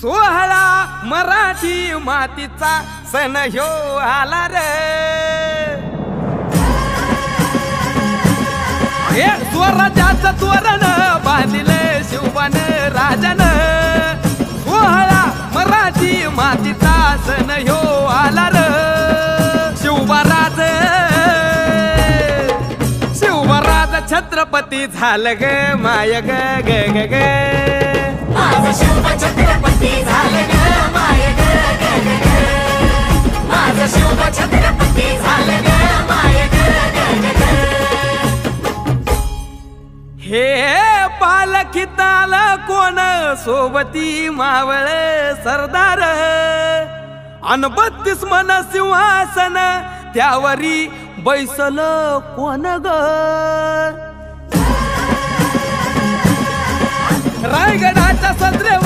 सोहळा मराठी मातीचा सण ह्यो आला रे। हे स्वराज्याचं तोरण बांधिले शिवबान राजान। सोहळा मराठी मातीचा सण ह्यो आला रे। शिवबाराज छत्रपती झालं ग माय ग ग ग ग। माझं शिवबा छत्रपती झालं ग माय ग ग ग ग। माझं शिवबा छत्रपती झालं ग माय ग ग ग ग। हे पालखीत आलं कोण सोबती मावळ सरदार। अन 32 मन सिंहासन त्यावरी बैसल कोण ग। रायगडाच्या सदरेवर